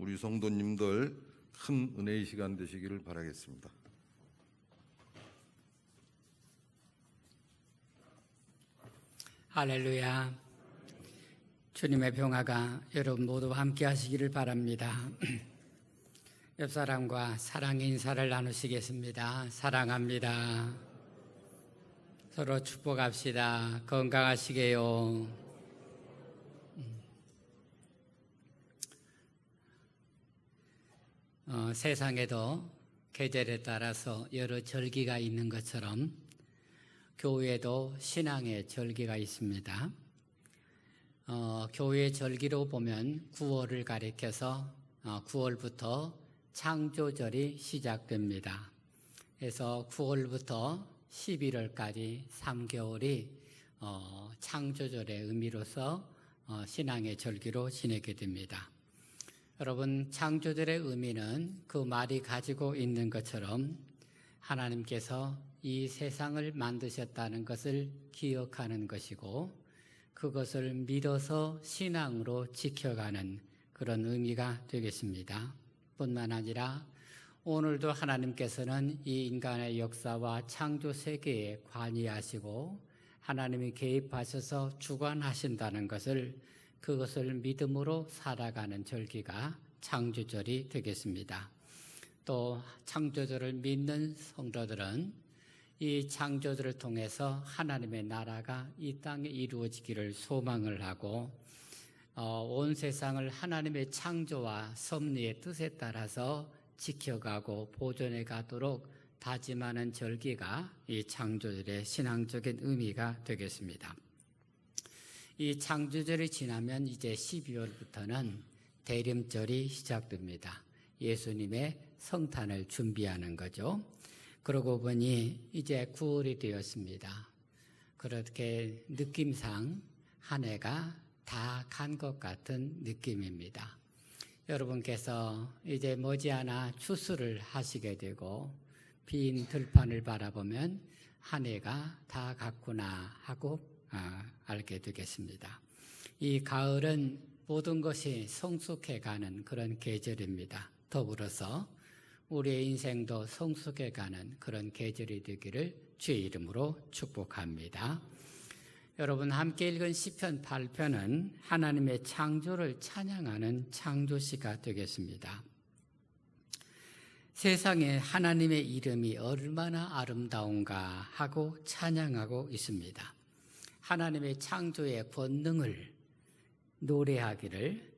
우리 성도님들 큰 은혜의 시간 되시기를 바라겠습니다. 할렐루야. 주님의 평화가 여러분 모두 함께 하시기를 바랍니다. 옆 사람과 사랑의 인사를 나누시겠습니다. 사랑합니다. 서로 축복합시다. 건강하시게요. 세상에도 계절에 따라서 여러 절기가 있는 것처럼 교회에도 신앙의 절기가 있습니다. 교회 절기로 보면 9월을 가리켜서 9월부터 창조절이 시작됩니다. 그래서 9월부터 11월까지 3개월이 창조절의 의미로서 신앙의 절기로 지내게 됩니다. 여러분, 창조절의 의미는 그 말이 가지고 있는 것처럼 하나님께서 이 세상을 만드셨다는 것을 기억하는 것이고 그것을 믿어서 신앙으로 지켜가는 그런 의미가 되겠습니다. 뿐만 아니라 오늘도 하나님께서는 이 인간의 역사와 창조 세계에 관여하시고 하나님이 개입하셔서 주관하신다는 것을 그것을 믿음으로 살아가는 절기가 창조절이 되겠습니다. 또 창조절을 믿는 성도들은 이 창조절을 통해서 하나님의 나라가 이 땅에 이루어지기를 소망을 하고 온 세상을 하나님의 창조와 섭리의 뜻에 따라서 지켜가고 보존해 가도록 다짐하는 절기가 이 창조절의 신앙적인 의미가 되겠습니다. 이 창조절이 지나면 이제 12월부터는 대림절이 시작됩니다. 예수님의 성탄을 준비하는 거죠. 그러고 보니 이제 9월이 되었습니다. 그렇게 느낌상 한 해가 다 간 것 같은 느낌입니다. 여러분께서 이제 머지않아 추수를 하시게 되고 빈 들판을 바라보면 한 해가 다 갔구나 하고 알게 되겠습니다. 이 가을은 모든 것이 성숙해가는 그런 계절입니다. 더불어서 우리의 인생도 성숙해가는 그런 계절이 되기를 주의 이름으로 축복합니다. 여러분, 함께 읽은 시편 8편은 하나님의 창조를 찬양하는 창조시가 되겠습니다. 세상에 하나님의 이름이 얼마나 아름다운가 하고 찬양하고 있습니다. 하나님의 창조의 권능을 노래하기를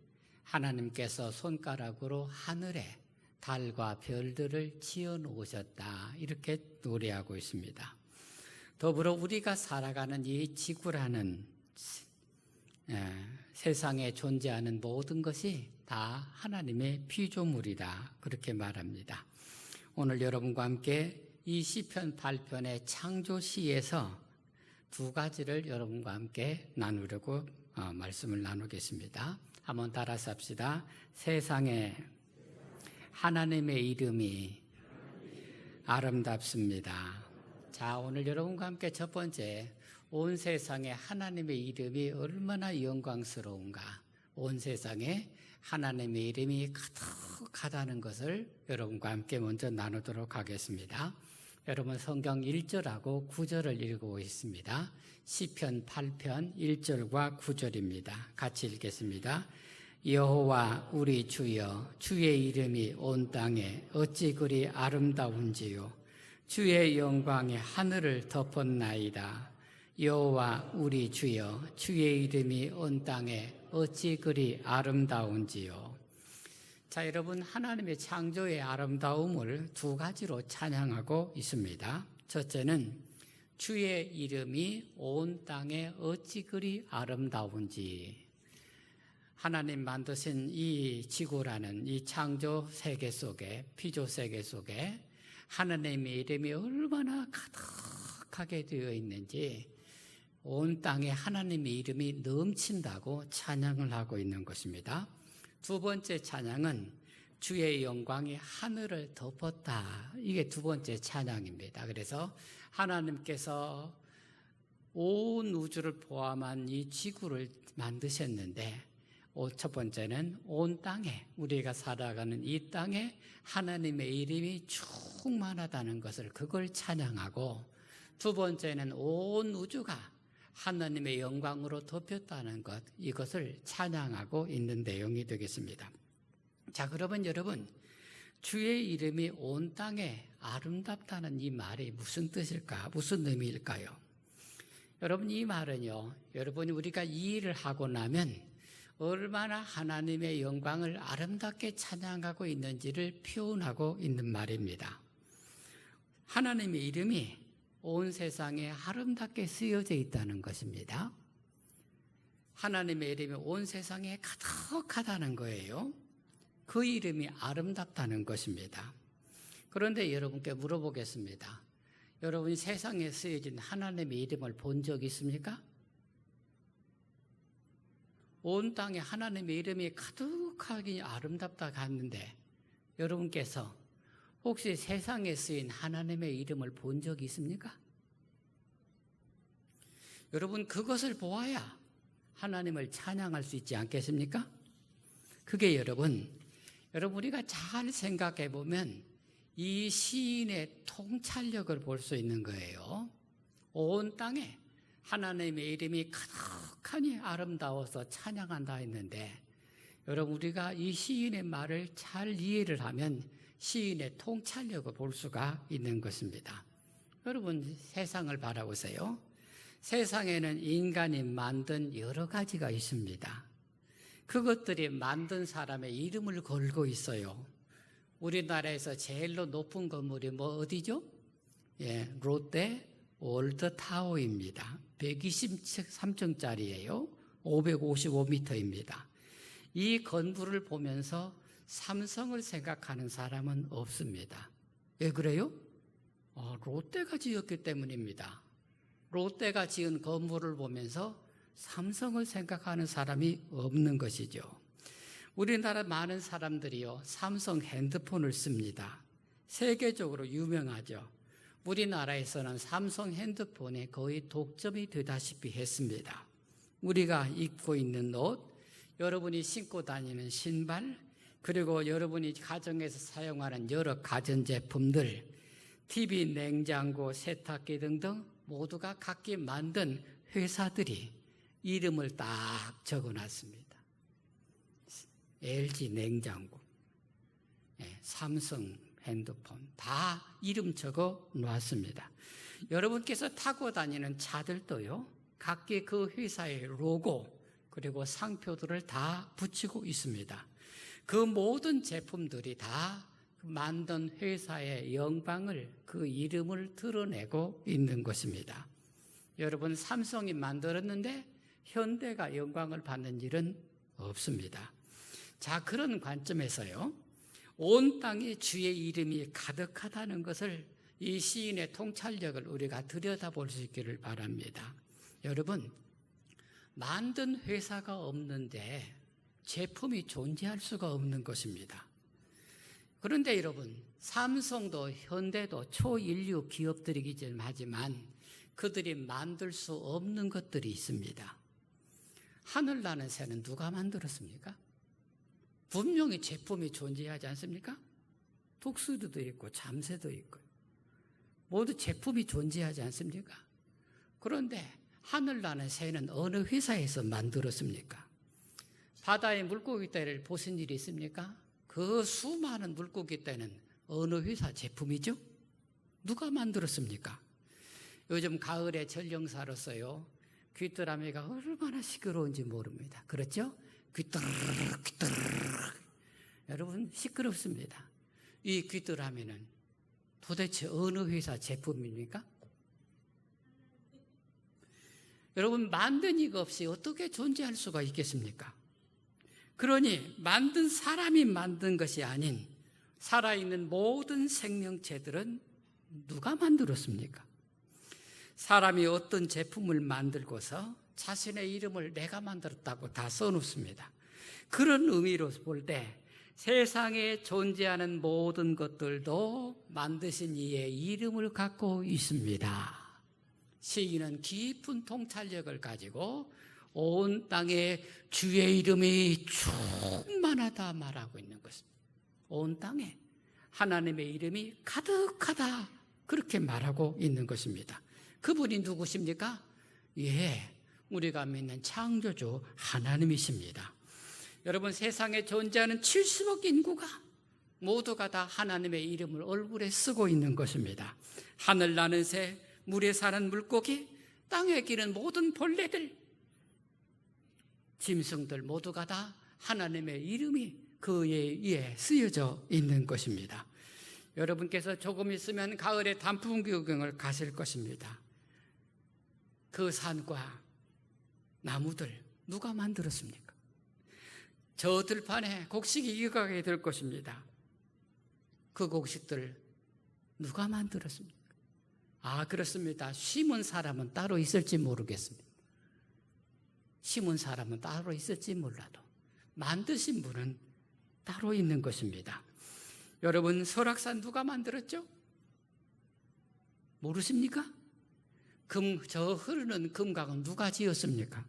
하나님께서 손가락으로 하늘에 달과 별들을 지어 놓으셨다 이렇게 노래하고 있습니다. 더불어 우리가 살아가는 이 지구라는 세상에 존재하는 모든 것이 다 하나님의 피조물이다 그렇게 말합니다. 오늘 여러분과 함께 이 시편 8편의 창조시에서 두 가지를 여러분과 함께 나누려고 말씀을 나누겠습니다. 한번 따라서 합시다. 세상에 하나님의 이름이 아름답습니다. 자, 오늘 여러분과 함께 첫 번째, 온 세상에 하나님의 이름이 얼마나 영광스러운가, 온 세상에 하나님의 이름이 가득하다는 것을 여러분과 함께 먼저 나누도록 하겠습니다. 여러분, 성경 1절하고 9절을 읽고 있습니다. 시편 8편 1절과 9절입니다. 같이 읽겠습니다. 여호와 우리 주여, 주의 이름이 온 땅에 어찌 그리 아름다운지요. 주의 영광이 하늘을 덮었나이다. 여호와 우리 주여, 주의 이름이 온 땅에 어찌 그리 아름다운지요. 자, 여러분, 하나님의 창조의 아름다움을 두 가지로 찬양하고 있습니다. 첫째는 주의 이름이 온 땅에 어찌 그리 아름다운지. 하나님 만드신 이 지구라는 이 창조 세계 속에, 피조 세계 속에 하나님의 이름이 얼마나 가득하게 되어 있는지 온 땅에 하나님의 이름이 넘친다고 찬양을 하고 있는 것입니다. 두 번째 찬양은 주의 영광이 하늘을 덮었다. 이게 두 번째 찬양입니다. 그래서 하나님께서 온 우주를 포함한 이 지구를 만드셨는데 첫 번째는 온 땅에, 우리가 살아가는 이 땅에 하나님의 이름이 충만하다는 것을, 그걸 찬양하고, 두 번째는 온 우주가 하나님의 영광으로 덮였다는 것, 이것을 찬양하고 있는 내용이 되겠습니다. 자, 그러면 여러분, 주의 이름이 온 땅에 아름답다는 이 말이 무슨 뜻일까? 무슨 의미일까요? 여러분, 이 말은요, 여러분이 우리가 이 일을 하고 나면 얼마나 하나님의 영광을 아름답게 찬양하고 있는지를 표현하고 있는 말입니다. 하나님의 이름이 온 세상에 아름답게 쓰여져 있다는 것입니다. 하나님의 이름이 온 세상에 가득하다는 거예요. 그 이름이 아름답다는 것입니다. 그런데 여러분께 물어보겠습니다. 여러분이 세상에 쓰여진 하나님의 이름을 본 적 있습니까? 온 땅에 하나님의 이름이 가득하게 아름답다 갔는데 여러분께서 혹시 세상에 쓰인 하나님의 이름을 본 적이 있습니까? 여러분, 그것을 보아야 하나님을 찬양할 수 있지 않겠습니까? 그게 여러분 우리가 잘 생각해 보면 이 시인의 통찰력을 볼 수 있는 거예요. 온 땅에 하나님의 이름이 가득하니 아름다워서 찬양한다 했는데, 여러분, 우리가 이 시인의 말을 잘 이해를 하면 시인의 통찰력을 볼 수가 있는 것입니다. 여러분, 세상을 바라보세요. 세상에는 인간이 만든 여러 가지가 있습니다. 그것들이 만든 사람의 이름을 걸고 있어요. 우리나라에서 제일 높은 건물이 어디죠? 롯데 월드타워입니다. 123층짜리예요. 555m입니다. 이 건물을 보면서 삼성을 생각하는 사람은 없습니다. 왜 그래요? 롯데가 지었기 때문입니다. 롯데가 지은 건물을 보면서 삼성을 생각하는 사람이 없는 것이죠. 우리나라 많은 사람들이요, 삼성 핸드폰을 씁니다. 세계적으로 유명하죠. 우리나라에서는 삼성 핸드폰이 거의 독점이 되다시피 했습니다. 우리가 입고 있는 옷, 여러분이 신고 다니는 신발, 그리고 여러분이 가정에서 사용하는 여러 가전제품들, TV, 냉장고, 세탁기 등등 모두가 각기 만든 회사들이 이름을 딱 적어놨습니다. LG 냉장고, 삼성 핸드폰 다 이름 적어 놨습니다. 여러분께서 타고 다니는 차들도요, 각기 그 회사의 로고 그리고 상표들을 다 붙이고 있습니다. 그 모든 제품들이 다 만든 회사의 영광을, 그 이름을 드러내고 있는 것입니다. 여러분, 삼성이 만들었는데 현대가 영광을 받는 일은 없습니다. 자, 그런 관점에서요, 온 땅에 주의 이름이 가득하다는 것을, 이 시인의 통찰력을 우리가 들여다볼 수 있기를 바랍니다. 여러분, 만든 회사가 없는데 제품이 존재할 수가 없는 것입니다. 그런데 여러분, 삼성도 현대도 초인류 기업들이긴 하지만 그들이 만들 수 없는 것들이 있습니다. 하늘나는 새는 누가 만들었습니까? 분명히 제품이 존재하지 않습니까? 독수리도 있고 잠새도 있고 모두 제품이 존재하지 않습니까? 그런데 하늘나는 새는 어느 회사에서 만들었습니까? 바다의 물고기 떼를 보신 일이 있습니까? 그 수많은 물고기 떼는 어느 회사 제품이죠? 누가 만들었습니까? 요즘 가을에 전령사로서요, 귀뚜라미가 얼마나 시끄러운지 모릅니다. 그렇죠? 귀뚜르륵 귀뚜르륵. 여러분, 시끄럽습니다. 이 귀뚜라미는 도대체 어느 회사 제품입니까? 여러분, 만든 이가 없이 어떻게 존재할 수가 있겠습니까? 그러니 만든 사람이 만든 것이 아닌 살아있는 모든 생명체들은 누가 만들었습니까? 사람이 어떤 제품을 만들고서 자신의 이름을 내가 만들었다고 다 써놓습니다. 그런 의미로 볼 때 세상에 존재하는 모든 것들도 만드신 이의 이름을 갖고 있습니다. 시인은 깊은 통찰력을 가지고 온 땅에 주의 이름이 충만하다 말하고 있는 것입니다. 온 땅에 하나님의 이름이 가득하다 그렇게 말하고 있는 것입니다. 그분이 누구십니까? 예, 우리가 믿는 창조주 하나님이십니다. 여러분, 세상에 존재하는 70억 인구가 모두가 다 하나님의 이름을 얼굴에 쓰고 있는 것입니다. 하늘 나는 새, 물에 사는 물고기, 땅에 기는 모든 벌레들, 짐승들 모두가 다 하나님의 이름이 그 위에 쓰여져 있는 것입니다. 여러분께서 조금 있으면 가을에 단풍 구경을 가실 것입니다. 그 산과 나무들 누가 만들었습니까? 저 들판에 곡식이 익어가게 될 것입니다. 그 곡식들 누가 만들었습니까? 그렇습니다. 심은 사람은 따로 있을지 모르겠습니다. 심은 사람은 따로 있을지 몰라도 만드신 분은 따로 있는 것입니다. 여러분, 설악산 누가 만들었죠? 모르십니까? 저 흐르는 금강은 누가 지었습니까?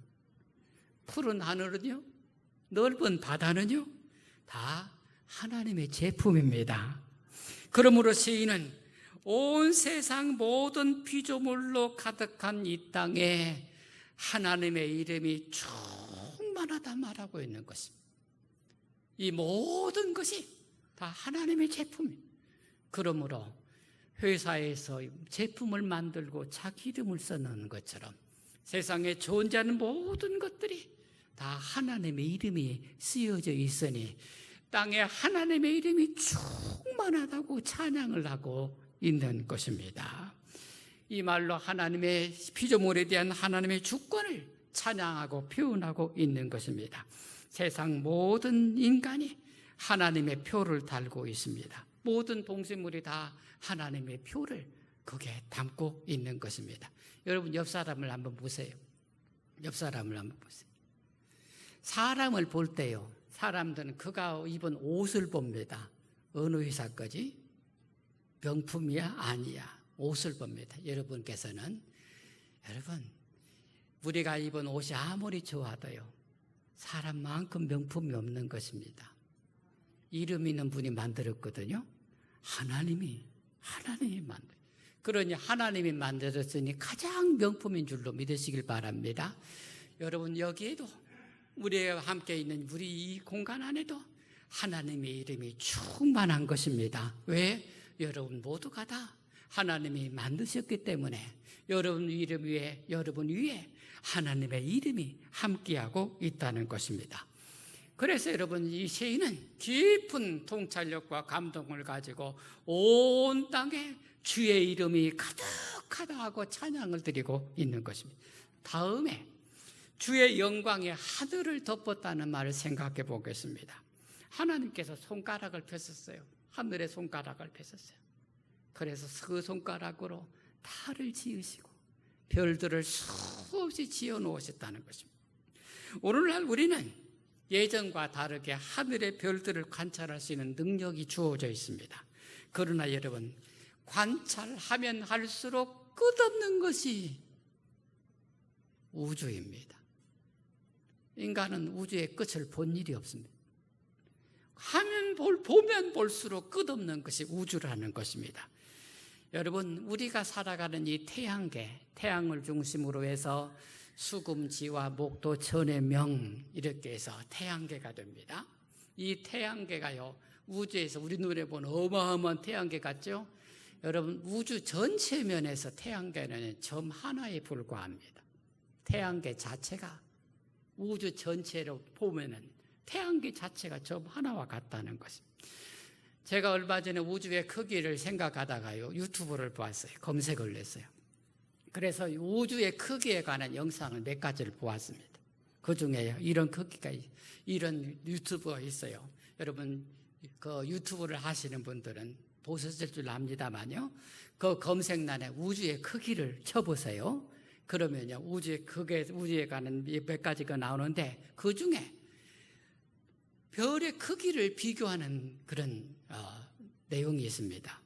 푸른 하늘은요? 넓은 바다는요? 다 하나님의 제품입니다. 그러므로 시인은 온 세상 모든 피조물로 가득한 이 땅에 하나님의 이름이 충만하다 말하고 있는 것입니다. 이 모든 것이 다 하나님의 제품입니다. 그러므로 회사에서 제품을 만들고 자기 이름을 써놓은 것처럼 세상에 존재하는 모든 것들이 다 하나님의 이름이 쓰여져 있으니 땅에 하나님의 이름이 충만하다고 찬양을 하고 있는 것입니다. 이 말로 하나님의 피조물에 대한 하나님의 주권을 찬양하고 표현하고 있는 것입니다. 세상 모든 인간이 하나님의 표를 달고 있습니다. 모든 동식물이 다 하나님의 표를 거기에 담고 있는 것입니다. 여러분, 옆 사람을 한번 보세요. 옆 사람을 한번 보세요. 사람을 볼 때요, 사람들은 그가 입은 옷을 봅니다. 어느 회사 거지? 명품이야? 아니야. 옷을 봅니다. 여러분, 우리가 입은 옷이 아무리 좋아도요, 사람만큼 명품이 없는 것입니다. 이름 있는 분이 만들었거든요. 하나님이 만들었어요. 그러니 하나님이 만들었으니 가장 명품인 줄로 믿으시길 바랍니다. 여러분, 여기에도 우리와 함께 있는 우리 이 공간 안에도 하나님의 이름이 충만한 것입니다. 왜? 여러분 모두가 다 하나님이 만드셨기 때문에 여러분 위에 하나님의 이름이 함께하고 있다는 것입니다. 그래서 여러분, 이 시인은 깊은 통찰력과 감동을 가지고 온 땅에 주의 이름이 가득하다 하고 찬양을 드리고 있는 것입니다. 다음에 주의 영광이 하늘을 덮었다는 말을 생각해 보겠습니다. 하나님께서 손가락을 폈었어요. 하늘에 손가락을 폈었어요. 그래서 그 손가락으로 달을 지으시고 별들을 수없이 지어 놓으셨다는 것입니다. 오늘날 우리는 예전과 다르게 하늘의 별들을 관찰할 수 있는 능력이 주어져 있습니다. 그러나 여러분, 관찰하면 할수록 끝없는 것이 우주입니다. 인간은 우주의 끝을 본 일이 없습니다. 보면 볼수록 끝없는 것이 우주라는 것입니다. 여러분, 우리가 살아가는 이 태양을 중심으로 해서 수금지와 목도 천해명 이렇게 해서 태양계가 됩니다. 이 태양계가요, 우주에서 우리 눈에 보는 어마어마한 태양계 같죠? 여러분, 우주 전체 면에서 태양계는 점 하나에 불과합니다. 태양계 자체가 우주 전체로 보면은 태양계 자체가 점 하나와 같다는 것입니다. 제가 얼마 전에 우주의 크기를 생각하다가요, 유튜브를 봤어요. 검색을 했어요. 그래서 우주의 크기에 관한 영상을 몇 가지를 보았습니다. 그 중에 이런 크기가, 이런 유튜브가 있어요. 여러분, 그 유튜브를 하시는 분들은 보셨을 줄 압니다만요. 그 검색란에 우주의 크기를 쳐보세요. 그러면요, 우주에 관한 몇 가지가 나오는데 그 중에 별의 크기를 비교하는 그런 내용이 있습니다.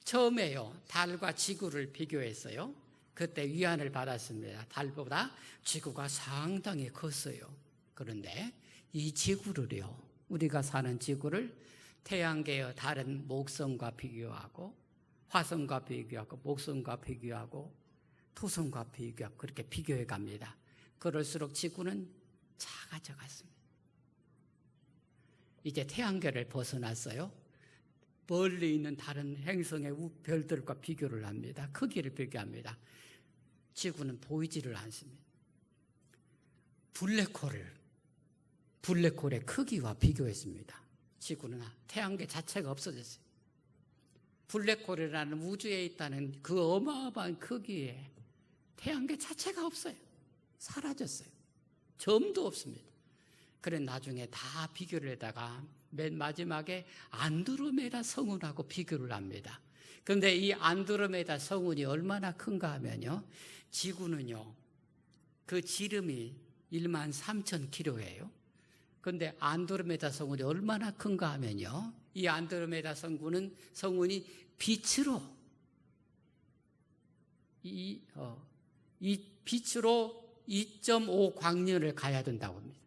처음에요, 달과 지구를 비교했어요. 그때 위안을 받았습니다. 달보다 지구가 상당히 컸어요. 그런데 이 지구를요, 우리가 사는 지구를 태양계의 다른 목성과 비교하고 화성과 비교하고 목성과 비교하고 토성과 비교하고 그렇게 비교해 갑니다. 그럴수록 지구는 작아져 갔습니다. 이제 태양계를 벗어났어요. 멀리 있는 다른 행성의 별들과 비교를 합니다. 크기를 비교합니다. 지구는 보이지를 않습니다. 블랙홀의 크기와 비교했습니다. 지구는 태양계 자체가 없어졌어요. 블랙홀이라는 우주에 있다는 그 어마어마한 크기에 태양계 자체가 없어요. 사라졌어요. 점도 없습니다. 그래 나중에 다 비교를 하다가 맨 마지막에 안드로메다 성운하고 비교를 합니다. 그런데 이 안드로메다 성운이 얼마나 큰가 하면요, 지구는요 그 지름이 13,000km예요. 그런데 안드로메다 성운이 얼마나 큰가 하면요, 이 안드로메다 성운이 빛으로 이 빛으로 2.5 광년을 가야 된다고 합니다.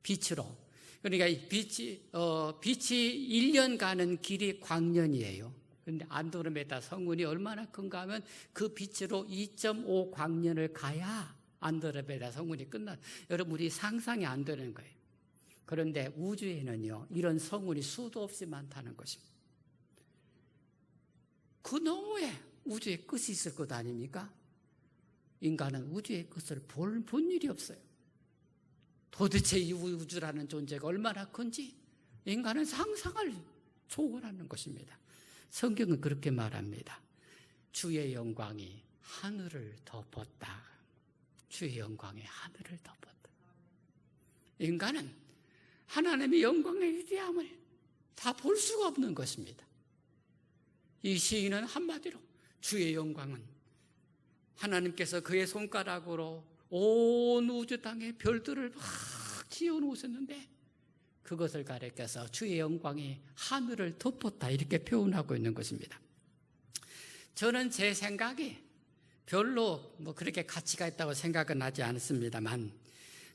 빛으로. 그러니까 빛이 1년 가는 길이 광년이에요. 그런데 안드로메다 성운이 얼마나 큰가 하면 그 빛으로 2.5 광년을 가야 안드로메다 성운이 끝나. 여러분, 우리 상상이 안 되는 거예요. 그런데 우주에는요, 이런 성운이 수도 없이 많다는 것입니다. 그 너머에 우주의 끝이 있을 것 아닙니까? 인간은 우주의 끝을 본 일이 없어요. 도대체 이 우주라는 존재가 얼마나 큰지 인간은 상상을 초월하는 것입니다. 성경은 그렇게 말합니다. 주의 영광이 하늘을 덮었다. 주의 영광이 하늘을 덮었다. 인간은 하나님의 영광의 위대함을 다 볼 수가 없는 것입니다. 이 시인은 한마디로 주의 영광은 하나님께서 그의 손가락으로 온 우주 땅에 별들을 막 지어놓으셨는데 그것을 가리켜서 주의 영광이 하늘을 덮었다 이렇게 표현하고 있는 것입니다. 저는 제 생각이 별로 그렇게 가치가 있다고 생각은 하지 않습니다만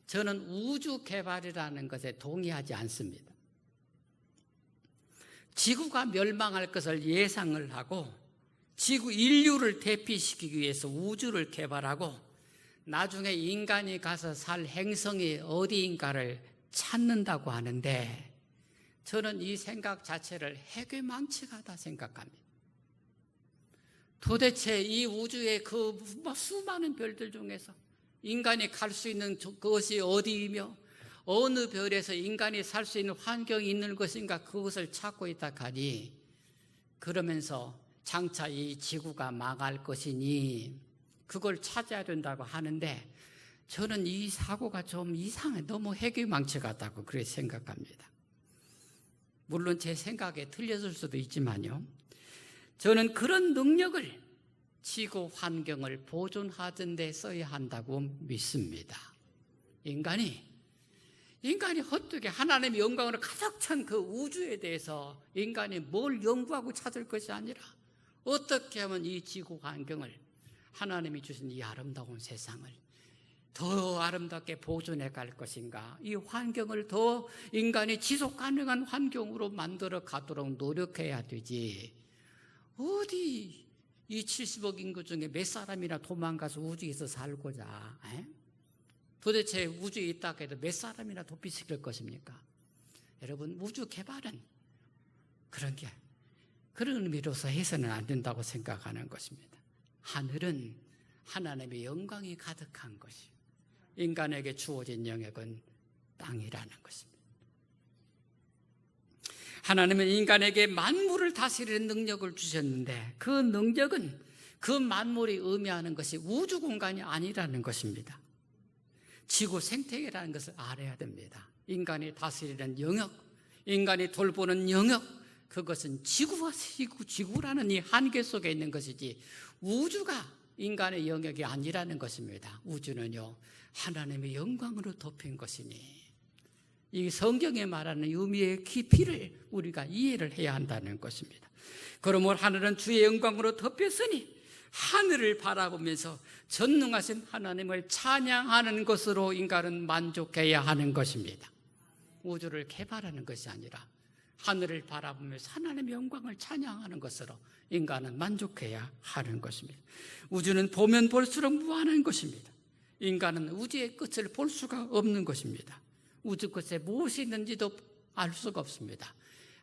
저는 우주 개발이라는 것에 동의하지 않습니다. 지구가 멸망할 것을 예상을 하고 지구 인류를 대피시키기 위해서 우주를 개발하고 나중에 인간이 가서 살 행성이 어디인가를 찾는다고 하는데 저는 이 생각 자체를 해괴망측하다 생각합니다. 도대체 이 우주의 그 수많은 별들 중에서 인간이 갈 수 있는 그것이 어디이며 어느 별에서 인간이 살 수 있는 환경이 있는 것인가 그것을 찾고 있다 하니 그러면서 장차 이 지구가 망할 것이니 그걸 찾아야 된다고 하는데 저는 이 사고가 좀 이상해. 너무 해괴망측 같다고 그렇게 생각합니다. 물론 제 생각에 틀렸을 수도 있지만요. 저는 그런 능력을 지구 환경을 보존하는 데 써야 한다고 믿습니다. 인간이 헛되게 하나님의 영광으로 가득 찬 그 우주에 대해서 인간이 뭘 연구하고 찾을 것이 아니라 어떻게 하면 이 지구 환경을 하나님이 주신 이 아름다운 세상을 더 아름답게 보존해 갈 것인가, 이 환경을 더 인간이 지속 가능한 환경으로 만들어 가도록 노력해야 되지. 어디 이 70억 인구 중에 몇 사람이나 도망가서 우주에서 살고자 도대체 우주에 있다고 해도 몇 사람이나 도피시킬 것입니까? 여러분, 우주 개발은 그런 의미로서 해서는 안 된다고 생각하는 것입니다. 하늘은 하나님의 영광이 가득한 것이요 인간에게 주어진 영역은 땅이라는 것입니다. 하나님은 인간에게 만물을 다스리는 능력을 주셨는데 그 능력은 그 만물이 의미하는 것이 우주 공간이 아니라는 것입니다. 지구 생태계라는 것을 알아야 됩니다. 인간이 다스리는 영역, 인간이 돌보는 영역, 그것은 지구라는 이 한계 속에 있는 것이지 우주가 인간의 영역이 아니라는 것입니다. 우주는요 하나님의 영광으로 덮인 것이니 이 성경에 말하는 의미의 깊이를 우리가 이해를 해야 한다는 것입니다. 그러므로 하늘은 주의 영광으로 덮였으니 하늘을 바라보면서 전능하신 하나님을 찬양하는 것으로 인간은 만족해야 하는 것입니다. 우주를 개발하는 것이 아니라 하늘을 바라보면서 하나님의 영광을 찬양하는 것으로 인간은 만족해야 하는 것입니다. 우주는 보면 볼수록 무한한 것입니다. 인간은 우주의 끝을 볼 수가 없는 것입니다. 우주 끝에 무엇이 있는지도 알 수가 없습니다.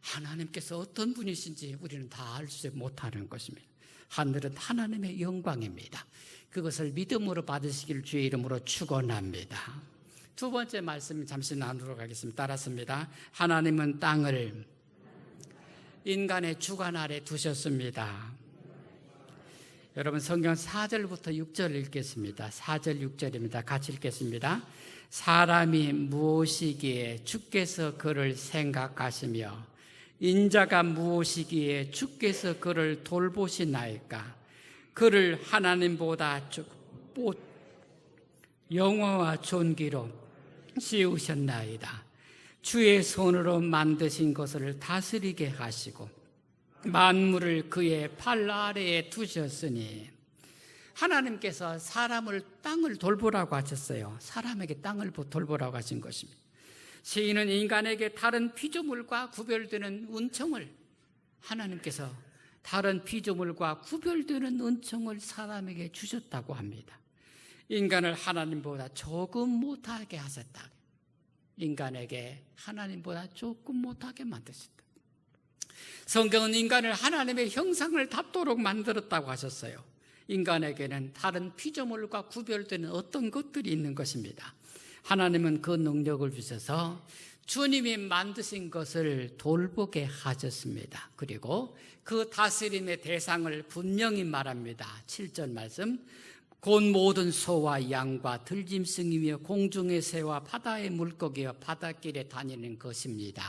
하나님께서 어떤 분이신지 우리는 다 알 수 못하는 것입니다. 하늘은 하나님의 영광입니다. 그것을 믿음으로 받으시길 주의 이름으로 축원합니다. 두 번째 말씀 잠시 나누도록 하겠습니다. 따랐습니다. 하나님은 땅을 인간의 주관 아래 두셨습니다. 여러분 성경 4절부터 6절 읽겠습니다. 4절 6절입니다. 같이 읽겠습니다. 사람이 무엇이기에 주께서 그를 생각하시며 인자가 무엇이기에 주께서 그를 돌보시나이까. 그를 하나님보다 영화와 존귀로 씌우셨나이다. 주의 손으로 만드신 것을 다스리게 하시고 만물을 그의 팔 아래에 두셨으니. 하나님께서 사람을 땅을 돌보라고 하셨어요. 사람에게 땅을 돌보라고 하신 것입니다. 시인은 인간에게 다른 피조물과 구별되는 은총을, 하나님께서 다른 피조물과 구별되는 은총을 사람에게 주셨다고 합니다. 인간을 하나님보다 조금 못하게 하셨다. 인간에게 하나님보다 조금 못하게 만드셨다. 성경은 인간을 하나님의 형상을 닮도록 만들었다고 하셨어요. 인간에게는 다른 피조물과 구별되는 어떤 것들이 있는 것입니다. 하나님은 그 능력을 주셔서 주님이 만드신 것을 돌보게 하셨습니다. 그리고 그 다스림의 대상을 분명히 말합니다. 7절 말씀, 곧 모든 소와 양과 들짐승이며 공중의 새와 바다의 물고기와 바닷길에 다니는 것입니다.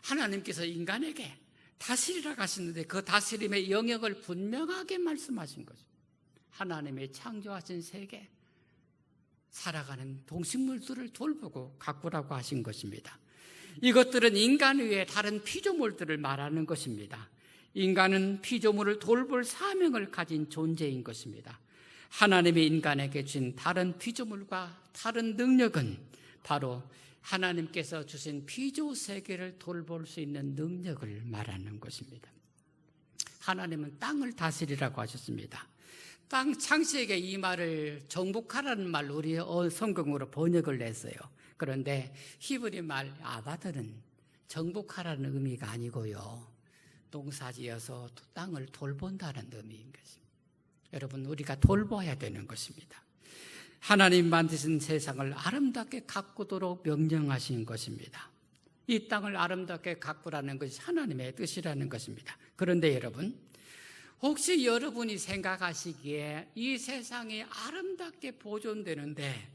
하나님께서 인간에게 다스리라고 하시는데 그 다스림의 영역을 분명하게 말씀하신 거죠. 하나님의 창조하신 세계, 살아가는 동식물들을 돌보고 가꾸라고 하신 것입니다. 이것들은 인간 외에 다른 피조물들을 말하는 것입니다. 인간은 피조물을 돌볼 사명을 가진 존재인 것입니다. 하나님이 인간에게 준 다른 피조물과 다른 능력은 바로 하나님께서 주신 피조 세계를 돌볼 수 있는 능력을 말하는 것입니다. 하나님은 땅을 다스리라고 하셨습니다. 땅 창세기에 이 말을 정복하라는 말로 우리 성경으로 번역을 했어요. 그런데 히브리 말 아바드는 정복하라는 의미가 아니고요, 농사지어서 땅을 돌본다는 의미인 것입니다. 여러분, 우리가 돌봐야 되는 것입니다. 하나님 만드신 세상을 아름답게 가꾸도록 명령하신 것입니다. 이 땅을 아름답게 가꾸라는 것이 하나님의 뜻이라는 것입니다. 그런데 여러분, 혹시 여러분이 생각하시기에 이 세상이 아름답게 보존되는데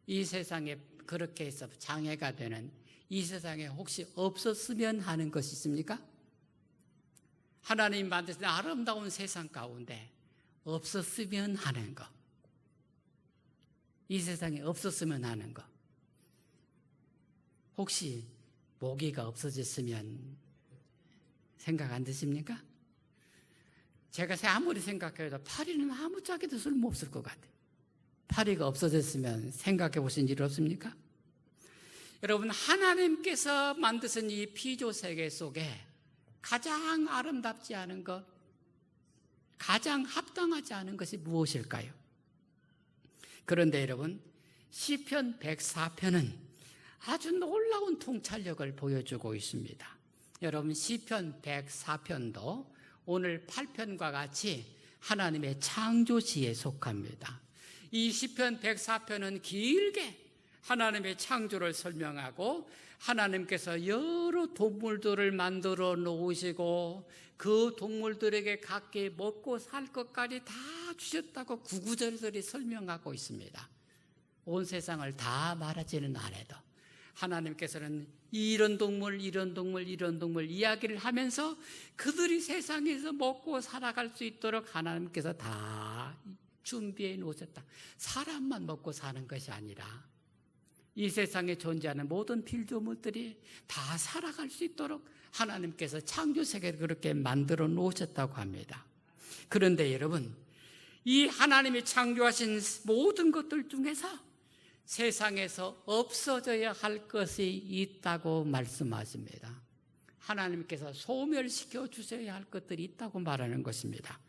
이 세상에 그렇게 해서 장애가 되는 이 세상에 혹시 없었으면 하는 것이 있습니까? 하나님 만드신 아름다운 세상 가운데 없었으면 하는 것, 이 세상에 없었으면 하는 것, 혹시 모기가 없어졌으면 생각 안 드십니까? 제가 아무리 생각해도 파리는 아무짝에도 쓸모없을 것 같아요. 파리가 없어졌으면 생각해 보신 일 없습니까? 여러분, 하나님께서 만드신 이 피조 세계 속에 가장 아름답지 않은 것, 가장 합당하지 않은 것이 무엇일까요? 그런데 여러분, 시편 104편은 아주 놀라운 통찰력을 보여주고 있습니다. 여러분, 시편 104편도 오늘 8편과 같이 하나님의 창조시에 속합니다. 이 시편 104편은 길게 하나님의 창조를 설명하고 하나님께서 여러 동물들을 만들어 놓으시고 그 동물들에게 각기 먹고 살 것까지 다 주셨다고 구구절절히 설명하고 있습니다. 온 세상을 다 말하지는 않아도 하나님께서는 이런 동물, 이런 동물, 이런 동물 이야기를 하면서 그들이 세상에서 먹고 살아갈 수 있도록 하나님께서 다 준비해 놓으셨다. 사람만 먹고 사는 것이 아니라 이 세상에 존재하는 모든 피조물들이 다 살아갈 수 있도록 하나님께서 창조세계를 그렇게 만들어 놓으셨다고 합니다. 그런데 여러분, 이 하나님이 창조하신 모든 것들 중에서 세상에서 없어져야 할 것이 있다고 말씀하십니다. 하나님께서 소멸시켜 주셔야 할 것들이 있다고 말하는 것입니다.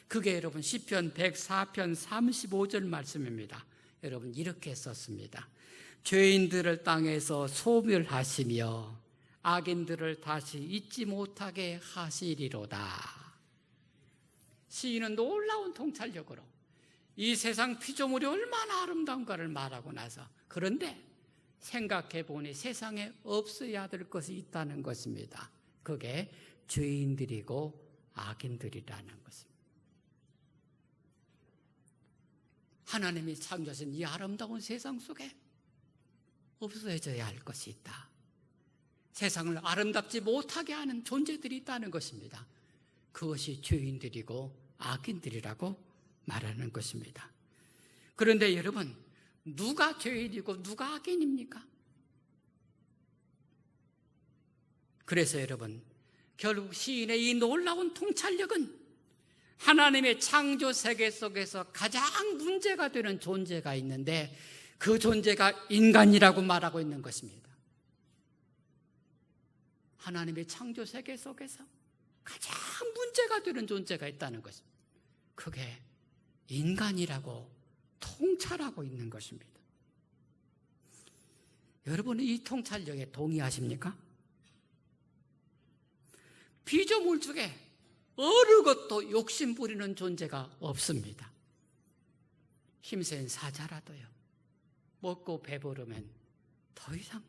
그게 여러분 시편 104편 35절 말씀입니다. 여러분 이렇게 썼습니다. 죄인들을 땅에서 소멸하시며 악인들을 다시 잊지 못하게 하시리로다. 시인은 놀라운 통찰력으로 이 세상 피조물이 얼마나 아름다운가를 말하고 나서, 그런데 생각해 보니 세상에 없어야 될 것이 있다는 것입니다. 그게 죄인들이고 악인들이라는 것입니다. 하나님이 창조하신 이 아름다운 세상 속에 없어져야 할 것이 있다. 세상을 아름답지 못하게 하는 존재들이 있다는 것입니다. 그것이 죄인들이고 악인들이라고 말하는 것입니다. 그런데 여러분, 누가 죄인이고 누가 악인입니까? 그래서 여러분, 결국 시인의 이 놀라운 통찰력은 하나님의 창조 세계 속에서 가장 문제가 되는 존재가 있는데 그 존재가 인간이라고 말하고 있는 것입니다. 하나님의 창조 세계 속에서 가장 문제가 되는 존재가 있다는 것입니다. 그게 인간이라고 통찰하고 있는 것입니다. 여러분은 이 통찰력에 동의하십니까? 피조물 중에 어느 것도 욕심 부리는 존재가 없습니다. 힘센 사자라도요, 먹고 배부르면 더 이상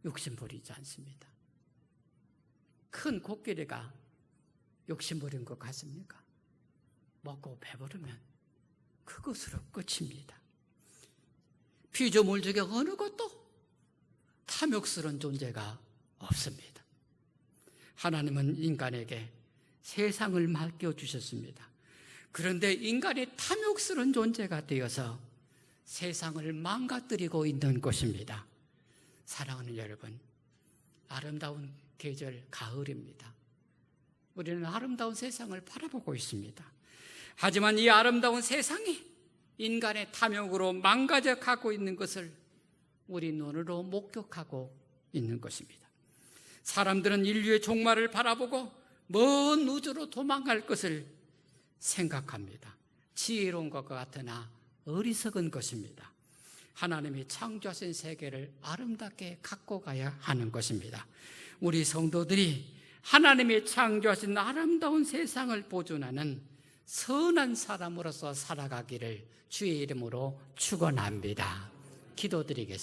욕심 부리지 않습니다. 큰 코끼리가 욕심 부린 것 같습니까? 먹고 배부르면 그것으로 끝입니다. 피조물 중에 어느 것도 탐욕스러운 존재가 없습니다. 하나님은 인간에게 세상을 맡겨주셨습니다. 그런데 인간이 탐욕스러운 존재가 되어서 세상을 망가뜨리고 있는 것입니다. 사랑하는 여러분, 아름다운 계절 가을입니다. 우리는 아름다운 세상을 바라보고 있습니다. 하지만 이 아름다운 세상이 인간의 탐욕으로 망가져 가고 있는 것을 우리 눈으로 목격하고 있는 것입니다. 사람들은 인류의 종말을 바라보고 먼 우주로 도망갈 것을 생각합니다. 지혜로운 것과 같으나 어리석은 것입니다. 하나님이 창조하신 세계를 아름답게 갖고 가야 하는 것입니다. 우리 성도들이 하나님이 창조하신 아름다운 세상을 보존하는 선한 사람으로서 살아가기를 주의 이름으로 축원합니다. 기도드리겠습니다.